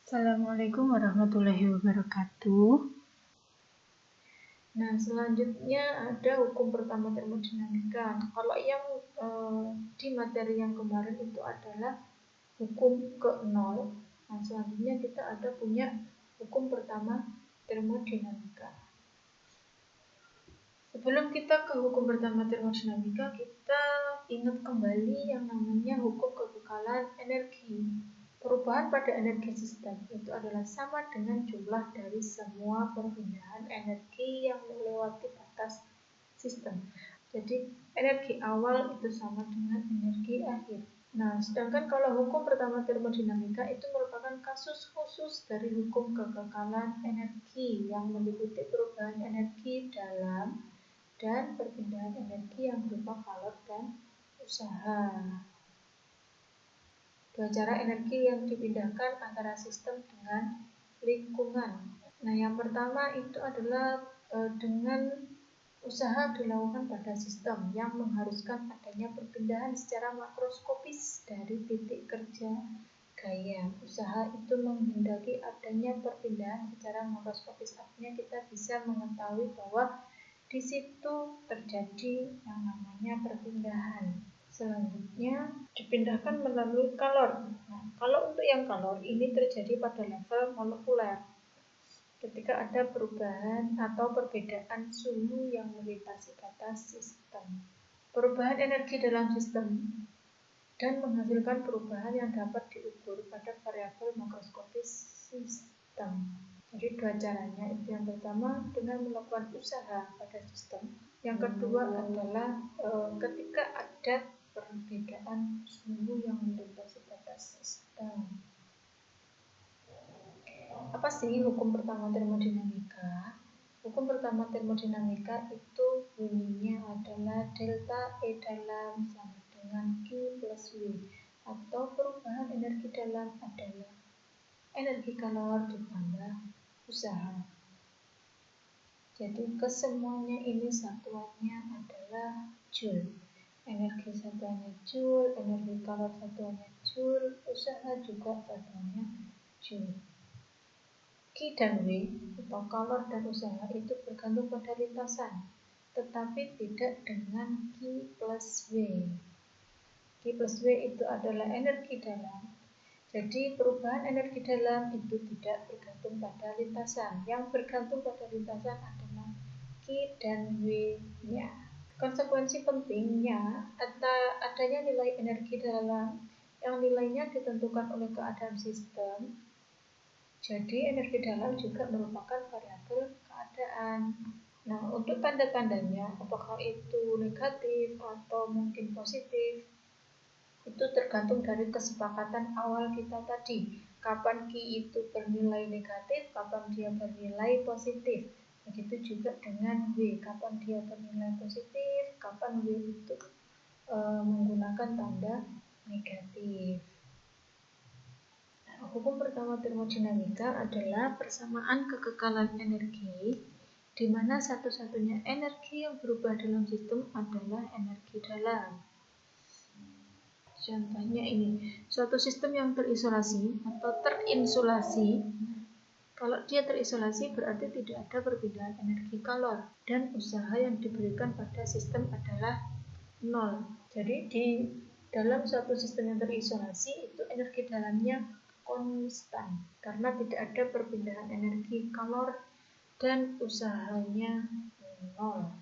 Assalamualaikum warahmatullahi wabarakatuh. Nah, selanjutnya ada hukum pertama termodinamika. Kalau yang di materi yang kemarin itu adalah hukum ke-0. Nah, selanjutnya kita ada punya hukum pertama termodinamika. Sebelum kita ke hukum pertama termodinamika, kita ingat kembali yang namanya hukum kekekalan energi. Perubahan pada energi sistem itu adalah sama dengan jumlah dari semua perpindahan energi yang melewati batas sistem. Jadi energi awal itu sama dengan energi akhir. Nah, sedangkan kalau hukum pertama termodinamika itu merupakan kasus khusus dari hukum kekekalan energi yang meliputi perubahan energi dalam dan perpindahan energi yang berupa kalor dan usaha. Dua cara energi yang dipindahkan antara sistem dengan lingkungan. Nah, yang pertama itu adalah dengan usaha dilakukan pada sistem yang mengharuskan adanya perpindahan secara makroskopis dari titik kerja gaya. Usaha itu menghendaki adanya perpindahan secara makroskopis. Artinya kita bisa mengetahui bahwa di situ terjadi yang namanya perpindahan. Selanjutnya dipindahkan melalui kalor. Nah, kalau untuk yang kalor ini terjadi pada level molekuler ketika ada perubahan atau perbedaan suhu yang melintasi batas sistem. Perubahan energi dalam sistem dan menghasilkan perubahan yang dapat diukur pada variabel makroskopis sistem. Jadi dua caranya itu, yang pertama dengan melakukan usaha pada sistem, yang kedua adalah ketika ada perbedaan suhu yang melintasi batas sistem. Apa sih hukum pertama termodinamika? Hukum pertama termodinamika itu bunyinya adalah delta E dalam sama dengan Q plus W, atau perubahan energi dalam adalah energi kalor ditambah usaha. Jadi kesemuanya ini satuannya adalah joule. Energi satuannya joule, energi kalor satuannya joule, usaha juga satuannya joule. Q dan W atau kalor dan usaha itu bergantung pada lintasan, tetapi tidak dengan Q plus W. Q plus W itu adalah energi dalam. Jadi perubahan energi dalam itu tidak bergantung pada lintasan. Yang bergantung pada lintasan adalah Q dan W-nya. Konsekuensi pentingnya adanya nilai energi dalam yang nilainya ditentukan oleh keadaan sistem. Jadi energi dalam juga merupakan variabel keadaan. Nah, untuk tanda-tandanya, apakah itu negatif atau mungkin positif, itu tergantung dari kesepakatan awal kita tadi. Kapan Q itu bernilai negatif, kapan dia bernilai positif. Begitu juga dengan W, kapan dia bernilai positif, kapan W itu menggunakan tanda negatif. Nah, hukum pertama termodinamika adalah persamaan kekekalan energi, di mana satu-satunya energi yang berubah dalam sistem adalah energi dalam. Contohnya ini, suatu sistem yang terisolasi atau terinsulasi. Kalau dia terisolasi berarti tidak ada perpindahan energi kalor dan usaha yang diberikan pada sistem adalah 0. Jadi di dalam suatu sistem yang terisolasi itu energi dalamnya konstan karena tidak ada perpindahan energi kalor dan usahanya 0.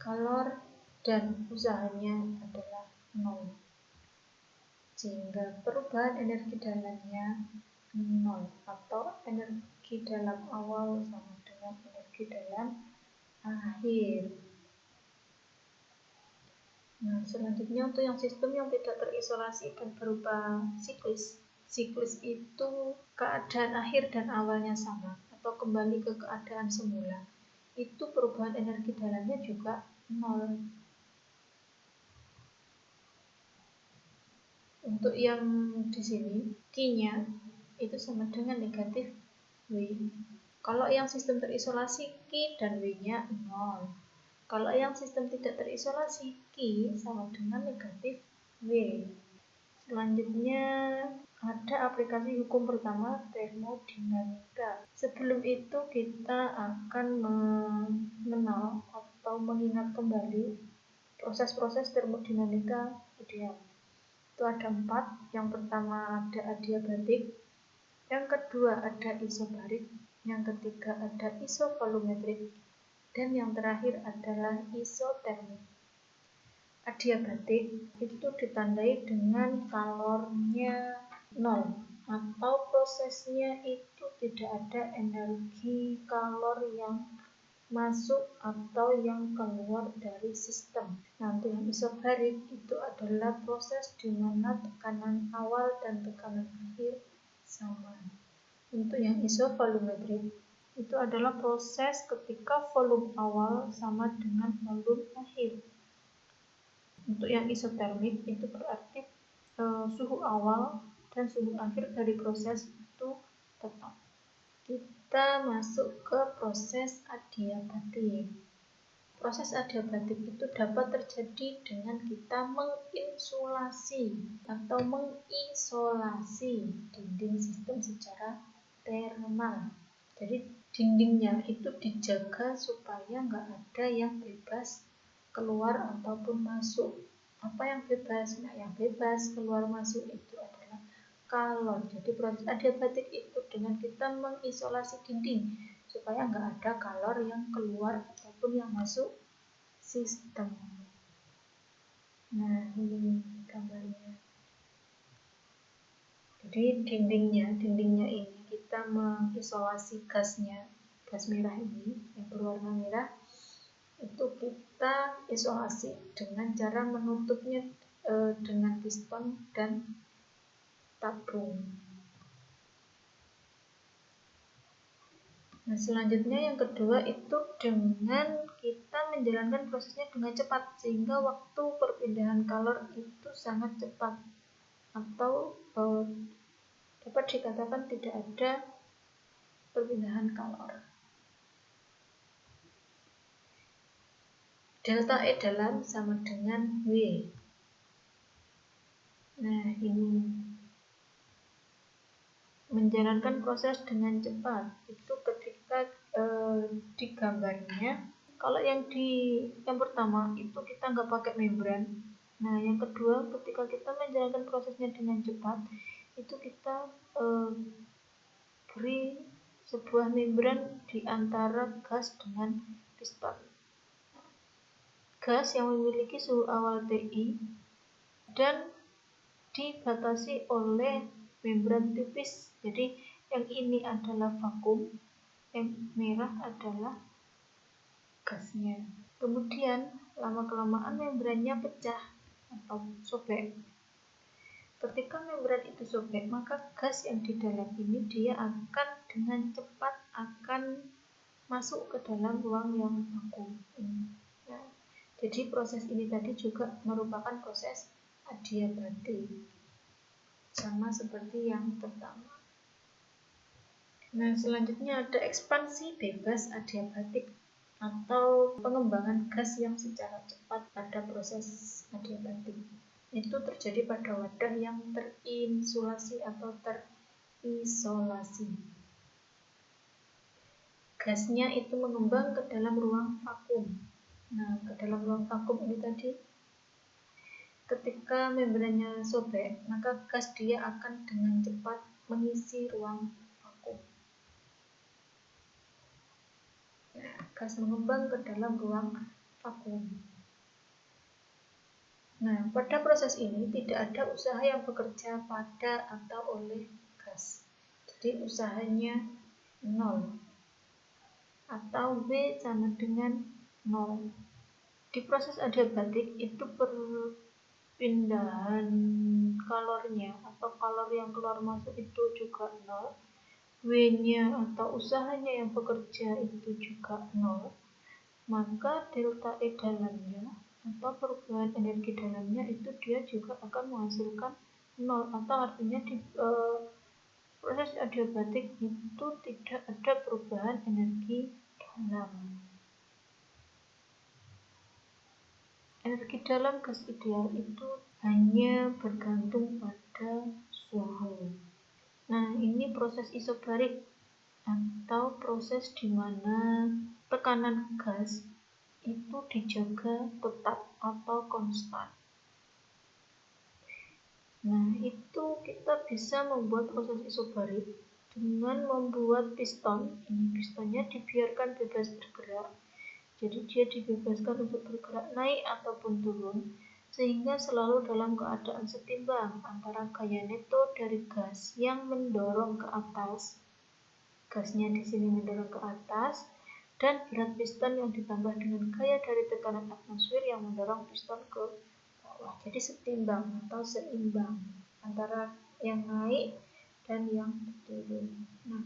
Kalor dan usahanya adalah 0. Sehingga perubahan energi dalamnya 0 atau energi dalam awal sama dengan energi dalam akhir. Nah, selanjutnya untuk yang sistem yang tidak terisolasi dan berupa siklis. Siklis itu keadaan akhir dan awalnya sama atau kembali ke keadaan semula. Itu perubahan energi dalamnya juga 0. Untuk yang di sini, Q-nya itu sama dengan negatif W. Kalau yang sistem terisolasi, Q dan W-nya 0. Kalau yang sistem tidak terisolasi, Q sama dengan negatif W. Selanjutnya, ada aplikasi hukum pertama, termodinamika. Sebelum itu kita akan mengenal atau mengingat kembali proses-proses termodinamika ideal. Itu ada 4. Yang pertama ada adiabatik, yang kedua ada isobarik, yang ketiga ada isovolumetrik, dan yang terakhir adalah isotermik. Adiabatik itu ditandai dengan kalornya 0 atau prosesnya itu tidak ada energi kalor yang masuk atau yang keluar dari sistem. Nanti yang isobarik itu adalah proses di mana tekanan awal dan tekanan akhir sama. Untuk yang isovolumetrik itu adalah proses ketika volume awal sama dengan volume akhir. Untuk yang isotermik itu berarti suhu awal dan suhu akhir dari proses itu tetap. Kita masuk ke proses adiabatik. Proses adiabatik itu dapat terjadi dengan kita menginsulasi atau mengisolasi dinding sistem secara termal. Jadi dindingnya itu dijaga supaya nggak ada yang bebas keluar ataupun masuk. Apa yang bebas? Nah, yang bebas keluar masuk itu adalah kalor. Jadi proses adiabatik itu dengan kita mengisolasi dinding supaya nggak ada kalor yang keluar ataupun yang masuk sistem. Nah, ini gambarnya. Jadi dindingnya ini kita mengisolasi gasnya, gas merah ini yang berwarna merah itu kita isolasi dengan cara menutupnya dengan piston dan tabung. Nah, selanjutnya yang kedua itu dengan kita menjalankan prosesnya dengan cepat sehingga waktu perpindahan kalor itu sangat cepat atau dapat dikatakan tidak ada perpindahan kalor. Delta E dalam sama dengan W. Nah, ini menjalankan proses dengan cepat itu ketika di gambarnya, kalau yang pertama itu kita nggak pakai membran. Nah, yang kedua ketika kita menjalankan prosesnya dengan cepat itu kita beri sebuah membran di antara gas dengan piston. Gas yang memiliki suhu awal TI dan dibatasi oleh membran tipis. Jadi yang ini adalah vakum, yang merah adalah gasnya. Kemudian lama-kelamaan membrannya pecah atau sobek. Ketika membran itu sobek, maka gas yang di dalam ini dia akan dengan cepat akan masuk ke dalam ruang yang vakum ini. Nah, jadi proses ini tadi juga merupakan proses adiabatik, sama seperti yang pertama. Nah, selanjutnya ada ekspansi bebas adiabatik atau pengembangan gas yang secara cepat pada proses adiabatik. Itu terjadi pada wadah yang terinsulasi atau terisolasi. Gasnya itu mengembang ke dalam ruang vakum. Nah, ke dalam ruang vakum ini tadi ketika membrannya sobek, maka gas dia akan dengan cepat mengisi ruang vakum. Nah, gas mengembang ke dalam ruang vakum. Nah, pada proses ini tidak ada usaha yang bekerja pada atau oleh gas. Jadi usahanya 0 atau W sama dengan 0. Di proses adiabatik itu perpindahan kalornya atau kalor yang keluar masuk itu juga 0. W-nya atau usahanya yang bekerja itu juga 0. Maka delta E dalamnya atau perubahan energi dalamnya itu dia juga akan menghasilkan 0 atau artinya di proses adiabatik itu tidak ada perubahan energi dalam. Energi dalam gas ideal itu hanya bergantung pada suhu. Nah, ini proses isobarik atau proses di mana tekanan gas itu dijaga tetap atau konstan. Nah, itu kita bisa membuat proses isobarik dengan membuat piston. Ini pistonnya dibiarkan bebas bergerak. Jadi dia dibebaskan untuk bergerak naik ataupun turun, sehingga selalu dalam keadaan setimbang antara gaya neto dari gas yang mendorong ke atas, gasnya di sini mendorong ke atas, dan berat piston yang ditambah dengan gaya dari tekanan atmosfer yang mendorong piston ke bawah. Jadi setimbang atau seimbang antara yang naik dan yang turun. Nah,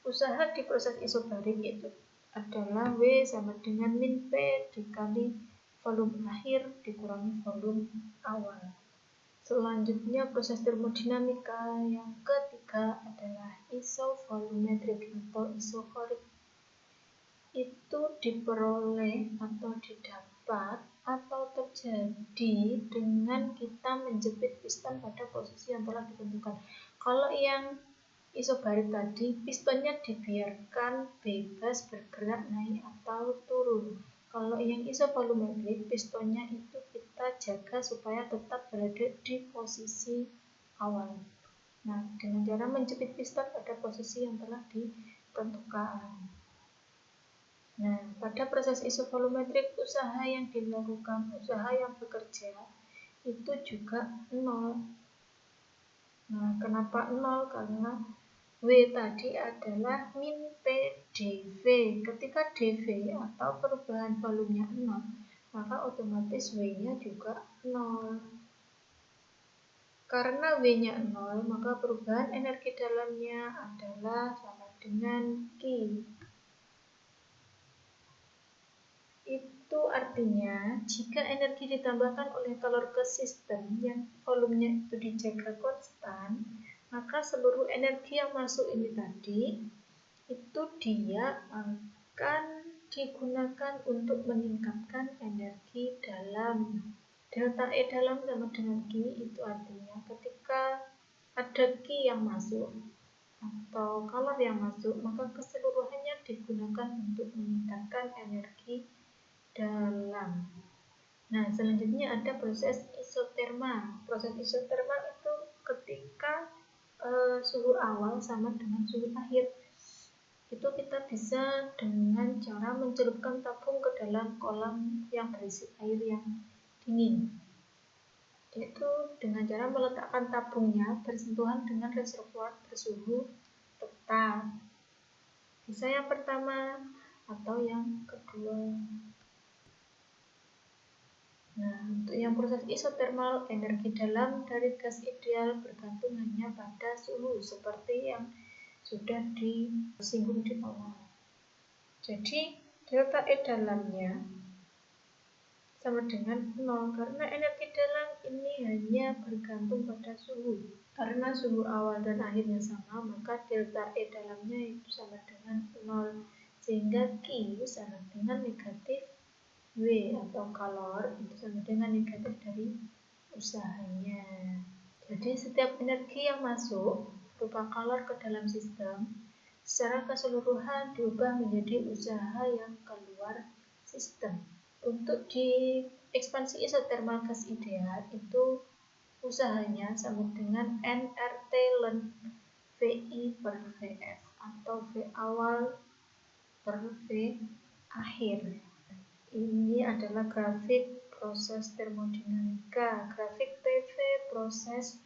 usaha di proses isobarik itu adalah W sama dengan min P dikali volume akhir dikurangi volume awal. Selanjutnya proses termodinamika yang ketiga adalah isovolumetrik atau isokorik. Itu diperoleh atau didapat atau terjadi dengan kita menjepit piston pada posisi yang telah ditentukan. Kalau yang isobarik tadi, pistonnya dibiarkan bebas bergerak naik atau turun. Kalau yang isovolumetrik, pistonnya itu kita jaga supaya tetap berada di posisi awal. Nah, dengan cara menjepit piston pada posisi yang telah ditentukan. Nah, pada proses isovolumetrik, usaha yang dilakukan, usaha yang bekerja, itu juga 0. Nah, kenapa 0? Karena W tadi adalah min P dV. Ketika dV atau perubahan volumenya 0, maka otomatis W-nya juga 0. Karena W-nya 0, maka perubahan energi dalamnya adalah sama dengan Q. Itu artinya, jika energi ditambahkan oleh kalor ke sistem yang volumenya itu dijaga konstan, maka seluruh energi yang masuk ini tadi itu dia akan digunakan untuk meningkatkan energi dalam. Delta E dalam sama dengan Q, itu artinya ketika ada Q yang masuk atau kalor yang masuk, maka keseluruhannya digunakan untuk meningkatkan energi dalam. Nah, selanjutnya ada proses isotermal. Proses isotermal itu ketika suhu awal sama dengan suhu akhir. Itu kita bisa dengan cara mencelupkan tabung ke dalam kolam yang berisi air yang dingin. Yaitu dengan cara meletakkan tabungnya bersentuhan dengan reservoir bersuhu tetap. Bisa yang pertama atau yang kedua. Nah, untuk yang proses isotermal, energi dalam dari gas ideal bergantung hanya pada suhu, seperti yang sudah disinggung di awal. Jadi, delta E dalamnya sama dengan 0, karena energi dalam ini hanya bergantung pada suhu. Karena suhu awal dan akhirnya sama, maka delta E dalamnya itu sama dengan 0, sehingga Q sama dengan negatif W atau kalor itu sama dengan negatif dari usahanya. Jadi setiap energi yang masuk berupa kalor ke dalam sistem secara keseluruhan diubah menjadi usaha yang keluar sistem. Untuk di ekspansi isotermal gas ideal itu usahanya sama dengan nRT ln VI per VF atau V awal per V akhir. Ini adalah grafik proses termodinamika. Grafik PV proses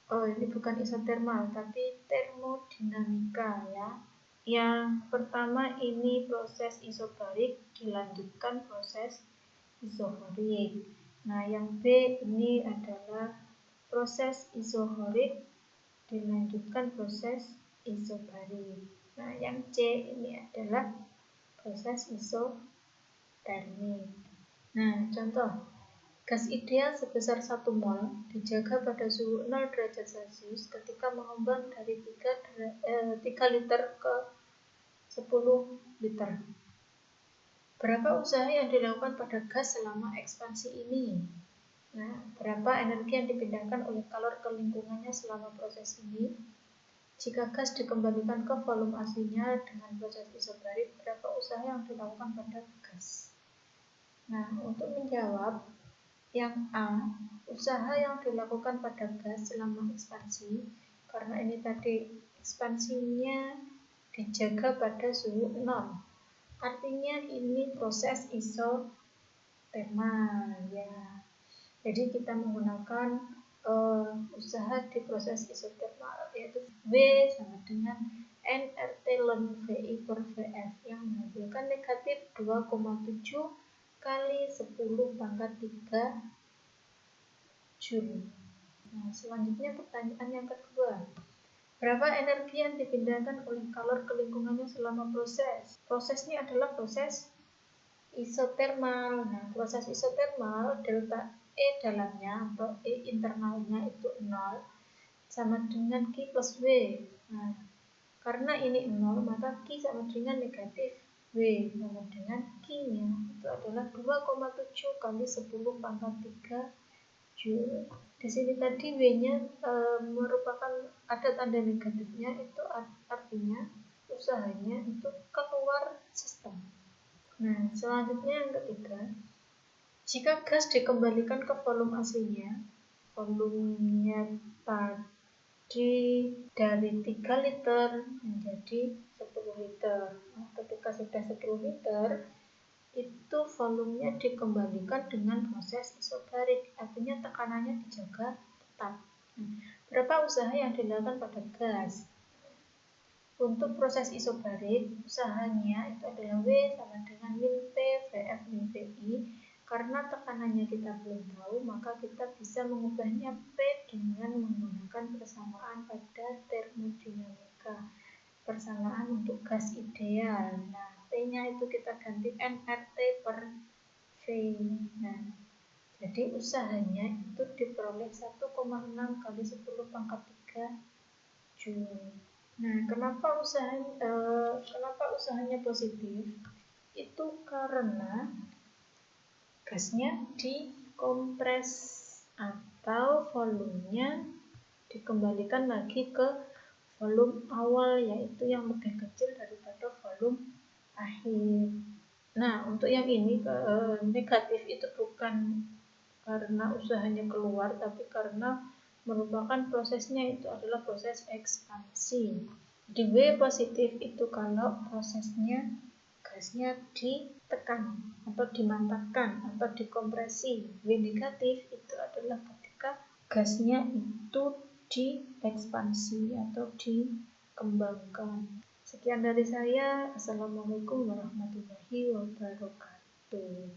ini bukan isotermal tapi termodinamika ya. Yang pertama ini proses isobarik dilanjutkan proses isohorik. Nah, yang B ini adalah proses isohorik dilanjutkan proses isobarik. Nah, yang C ini adalah proses isotermik. Nah, contoh, gas ideal sebesar 1 mol dijaga pada suhu 0 derajat Celcius ketika mengembang dari 3 liter ke 10 liter. Berapa usaha yang dilakukan pada gas selama ekspansi ini? Nah, berapa energi yang dipindahkan oleh kalor ke lingkungannya selama proses ini? Jika gas dikembalikan ke volume aslinya dengan proses isobarik, berapa usaha yang dilakukan pada gas? Nah, untuk menjawab yang A, usaha yang dilakukan pada gas selama ekspansi, karena ini tadi ekspansinya dijaga pada suhu 0. Artinya ini proses isotermal ya. Jadi kita menggunakan usaha di proses isotermal, yaitu V sama dengan nRT ln VI per VF yang menghasilkan negatif 2,7 kali 10 pangkat 3 Joule. Nah, selanjutnya pertanyaan yang kedua. Berapa energi yang dipindahkan oleh kalor ke lingkungannya selama proses? Prosesnya adalah proses isotermal. Nah, proses isotermal delta E dalamnya atau E internalnya itu 0 sama dengan Q plus W. Nah, karena ini 0 maka Q sama dengan negatif W sama dengan Q-nya itu adalah 2,7 kali 10 pangkat 3 Joule. Di sini tadi W-nya merupakan ada tanda negatifnya, itu artinya usahanya itu keluar sistem. Nah, selanjutnya yang ketiga, jika gas dikembalikan ke volume aslinya, volumenya tadi dari 3 liter menjadi 10 liter. Nah, ketika sudah 10 liter, itu volumenya dikembalikan dengan proses isobarik, artinya tekanannya dijaga tetap. Berapa usaha yang dilakukan pada gas? Untuk proses isobarik, usahanya itu adalah W sama dengan min P VF min VI. Karena tekanannya kita belum tahu, maka kita bisa mengubahnya P dengan menggunakan persamaan pada termodinamika. Persamaan untuk gas ideal. Nah, P-nya itu kita ganti nRT per V. Nah, jadi usahanya itu diperoleh 1,6 kali 10 pangkat 3 Joule. Nah, kenapa usahanya positif? Itu karena gasnya dikompres atau volumenya dikembalikan lagi ke volume awal, yaitu yang lebih kecil daripada volume akhir. Nah, untuk yang ini negatif itu bukan karena usahanya keluar, tapi karena merupakan prosesnya itu adalah proses ekspansi. Di W positif itu kalau prosesnya gasnya ditekan atau dimantapkan atau dikompresi. W negatif itu adalah ketika gasnya itu diekspansi atau dikembangkan. Sekian dari saya. Assalamualaikum warahmatullahi wabarakatuh.